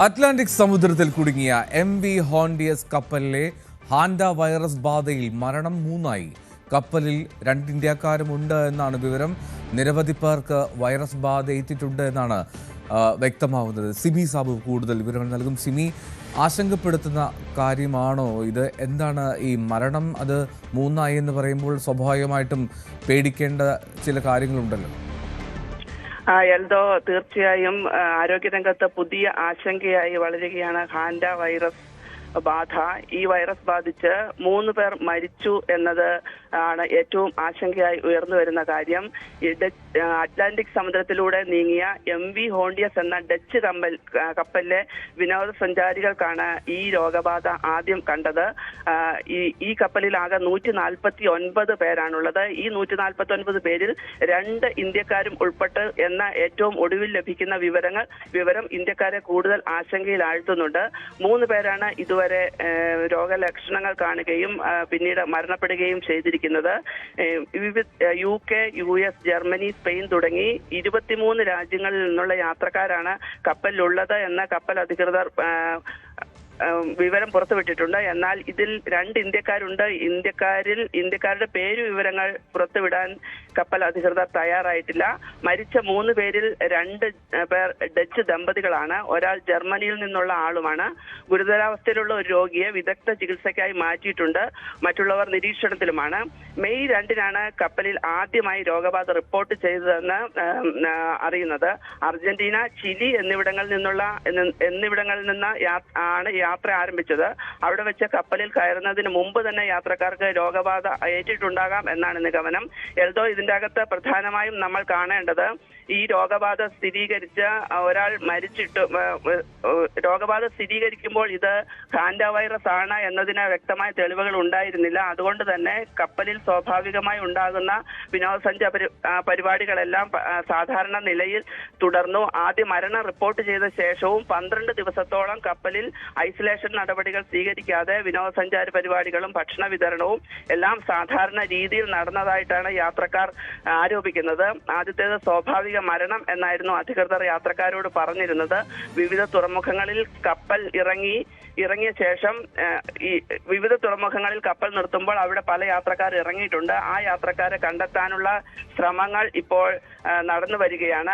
Atlantic സമുദ്രത്തിൽ കുടുങ്ങിയ MV Hondius കപ്പലിലെ ഹാൻഡ വൈറസ് ബാധയിൽ മരണം 3ആയി. കപ്പലിൽ 2 ഇന്ത്യക്കാരുമുണ്ട് എന്നാണ് വിവരം. നിരവധി പേർക്ക് വൈറസ് ബാധ ഏറ്റിട്ടുണ്ട് എന്നാണ് വ്യക്തമാവുന്നത്. സിമി സാബു കൂടുതൽ വിവരങ്ങൾ നൽകും. സിമി, ആശങ്കപ്പെടുത്തുന്ന കാര്യമാണോ ഇത്? എന്താണ് ഈ മരണം? അത് 3ആയി എന്ന് പറയുമ്പോൾ സ്വാഭാവികമായിട്ടും പേടിക്കേണ്ട ചില കാര്യങ്ങളുണ്ടല്ലോ. എൽദോ, തീർച്ചയായും ആരോഗ്യരംഗത്ത് പുതിയ ആശങ്കയായി വളരുകയാണ് ഹാൻഡ വൈറസ് ബാധ. ഈ വൈറസ് ബാധിച്ച് 3 പേർ മരിച്ചു എന്നത് ആണ് ഏറ്റവും ആശങ്കയായി ഉയർന്നു വരുന്ന കാര്യം. അറ്റ്ലാന്റിക് സമുദ്രത്തിലൂടെ നീങ്ങിയ MV ഹോണ്ടിയസ് എന്ന ഡച്ച് കപ്പലിലെ വിനോദസഞ്ചാരികൾക്കാണ് ഈ രോഗബാധ ആദ്യം കണ്ടത്. ഈ കപ്പലിൽ ആകെ 149 പേരാണുള്ളത്. ഈ 149 പേരിൽ 2 ഇന്ത്യക്കാരും ഉൾപ്പെട്ട് എന്ന ഏറ്റവും ഒടുവിൽ ലഭിക്കുന്ന വിവരം ഇന്ത്യക്കാരെ കൂടുതൽ ആശങ്കയിൽ ആഴ്ത്തുന്നുണ്ട്. 3 പേരാണ് ഇതുവരെ രോഗലക്ഷണങ്ങൾ കാണുകയും പിന്നീട് മരണപ്പെടുകയും ചെയ്തിരിക്കുന്നത്. UK, US, ജർമ്മനി, സ്പെയിൻ തുടങ്ങി 23 രാജ്യങ്ങളിൽ നിന്നുള്ള യാത്രക്കാരാണ് കപ്പലിലുള്ളത് എന്ന് കപ്പൽ അധികൃതർ വിവരം പുറത്തുവിട്ടിട്ടുണ്ട്. എന്നാൽ ഇതിൽ 2 ഇന്ത്യക്കാരുണ്ട്. ഇന്ത്യക്കാരുടെ പേര് വിവരങ്ങൾ പുറത്തുവിടാൻ കപ്പൽ അധികൃതർ തയ്യാറായിട്ടില്ല. മരിച്ച 3 പേരിൽ 2 പേർ ഡച്ച് ദമ്പതികളാണ്. ഒരാൾ ജർമ്മനിയിൽ നിന്നുള്ള ആളുമാണ്. ഗുരുതരാവസ്ഥയിലുള്ള ഒരു രോഗിയെ വിദഗ്ധ ചികിത്സയ്ക്കായി മാറ്റിയിട്ടുണ്ട്. മറ്റുള്ളവർ നിരീക്ഷണത്തിലുമാണ്. മെയ് 2-നാണ് കപ്പലിൽ ആദ്യമായി രോഗബാധ റിപ്പോർട്ട് ചെയ്തതെന്ന് അറിയുന്നത്. അർജന്റീന, ചിലി എന്നിവിടങ്ങളിൽ നിന്ന് ആണ് യാത്ര ആരംഭിച്ചത്. അവിടെ വെച്ച് കപ്പലിൽ കയറുന്നതിന് മുമ്പ് തന്നെ യാത്രക്കാർക്ക് രോഗബാധ ഏറ്റിട്ടുണ്ടാകാം എന്നാണ് നിഗമനം. എൽദോ, ഇതിന്റെ അകത്ത് പ്രധാനമായും നമ്മൾ കാണേണ്ടത് ഈ രോഗബാധ സ്ഥിരീകരിച്ച ഒരാൾ രോഗബാധ സ്ഥിരീകരിക്കുമ്പോൾ ഇത് ഹാൻഡ വൈറസ് ആണ് എന്നതിന് വ്യക്തമായ തെളിവുകൾ ഉണ്ടായിരുന്നില്ല. അതുകൊണ്ട് തന്നെ കപ്പലിൽ സ്വാഭാവികമായി ഉണ്ടാകുന്ന വിനോദസഞ്ചാര പരിപാടികളെല്ലാം സാധാരണ നിലയിൽ തുടർന്നു. ആദ്യ മരണം റിപ്പോർട്ട് ചെയ്ത ശേഷവും 12 ദിവസത്തോളം കപ്പലിൽ ഐസൊലേഷൻ നടപടികൾ സ്വീകരിക്കാതെ വിനോദസഞ്ചാര പരിപാടികളും ഭക്ഷണ വിതരണവും എല്ലാം സാധാരണ രീതിയിൽ നടന്നതായിട്ടാണ് യാത്രക്കാർ ആരോപിക്കുന്നത്. ആദ്യത്തേത് സ്വാഭാവിക മരണം എന്നായിരുന്നു അധികൃതർ യാത്രക്കാരോട് പറഞ്ഞിരുന്നത്. വിവിധ തുറമുഖങ്ങളിൽ കപ്പൽ ഇറങ്ങിയ ശേഷം വിവിധ തുറമുഖങ്ങളിൽ കപ്പൽ നിർത്തുമ്പോൾ അവിടെ പല യാത്രക്കാർ ഇറങ്ങിയിട്ടുണ്ട്. ആ യാത്രക്കാരെ കണ്ടെത്താനുള്ള ശ്രമങ്ങൾ ഇപ്പോൾ നടന്നു വരികയാണ്.